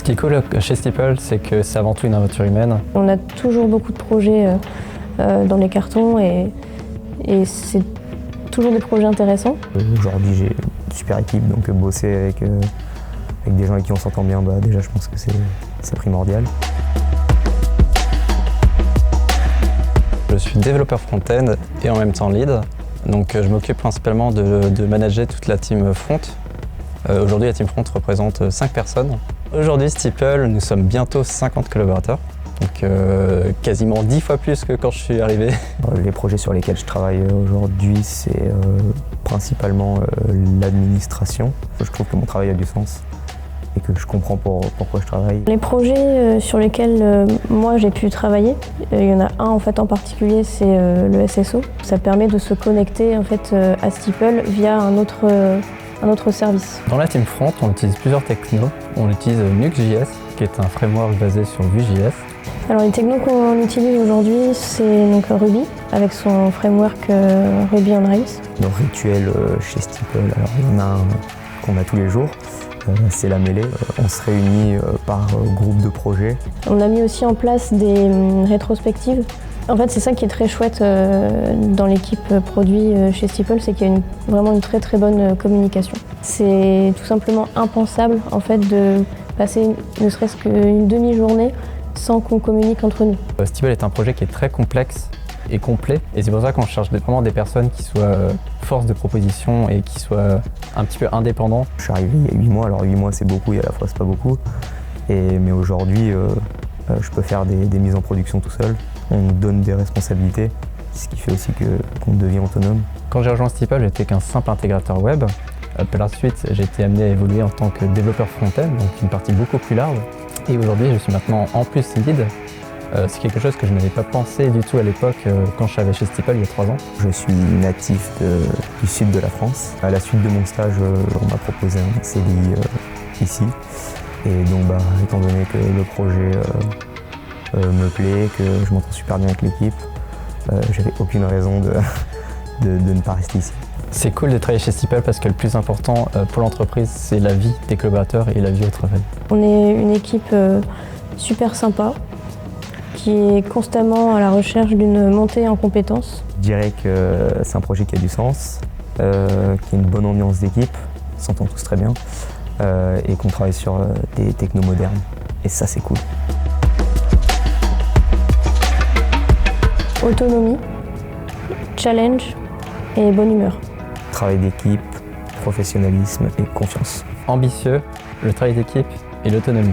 qui est cool chez Steeple, c'est que c'est avant tout une aventure humaine. On a toujours beaucoup de projets dans les cartons et c'est toujours des projets intéressants. Aujourd'hui, j'ai une super équipe, donc bosser avec des gens avec qui on s'entend bien, déjà je pense que c'est primordial. Je suis développeur front-end et en même temps lead. Donc je m'occupe principalement de manager toute la team front. Aujourd'hui, la team front représente 5 personnes. Aujourd'hui, Steeple, nous sommes bientôt 50 collaborateurs, donc quasiment 10 fois plus que quand je suis arrivé. Les projets sur lesquels je travaille aujourd'hui, c'est principalement l'administration. Je trouve que mon travail a du sens et que je comprends pourquoi je travaille. Les projets sur lesquels moi j'ai pu travailler, il y en a un en fait en particulier, c'est le SSO. Ça permet de se connecter en fait à Steeple via un autre service. Dans la team front, on utilise plusieurs technos. On utilise Nuxt.js, qui est un framework basé sur Vue.js. Alors les technos qu'on utilise aujourd'hui, c'est donc Ruby, avec son framework Ruby on Rails. Nos rituels chez Steeple, alors il y en a un qu'on a tous les jours, c'est la mêlée. On se réunit par groupe de projet. On a mis aussi en place des rétrospectives. En fait, c'est ça qui est très chouette dans l'équipe produit chez Steeple, c'est qu'il y a vraiment une très très bonne communication. C'est tout simplement impensable en fait de passer ne serait-ce qu'une demi-journée sans qu'on communique entre nous. Steeple est un projet qui est très complexe et complet, et c'est pour ça qu'on cherche vraiment des personnes qui soient force de proposition et qui soient un petit peu indépendants. Je suis arrivé il y a 8 mois, alors 8 mois c'est beaucoup et à la fois c'est pas beaucoup, mais aujourd'hui je peux faire des mises en production tout seul. On nous donne des responsabilités, ce qui fait aussi qu'on devient autonome. Quand j'ai rejoint Steeple, j'étais qu'un simple intégrateur web. Par la suite, j'ai été amené à évoluer en tant que développeur front-end, donc une partie beaucoup plus large. Et aujourd'hui, je suis maintenant en plus lead. C'est quelque chose que je n'avais pas pensé du tout à l'époque quand je suis arrivé chez Steeple il y a 3 ans. Je suis natif du sud de la France. À la suite de mon stage, on m'a proposé un CDI ici. Et donc, étant donné que le projet me plaît, que je m'entends super bien avec l'équipe, j'avais aucune raison de ne pas rester ici. C'est cool de travailler chez Steeple parce que le plus important pour l'entreprise, c'est la vie des collaborateurs et la vie au travail. On est une équipe super sympa, qui est constamment à la recherche d'une montée en compétences. Je dirais que c'est un projet qui a du sens, qui a une bonne ambiance d'équipe, on s'entend tous très bien, et qu'on travaille sur des technos modernes. Et ça, c'est cool. Autonomie, challenge et bonne humeur. Travail d'équipe, professionnalisme et confiance. Ambitieux, le travail d'équipe et l'autonomie.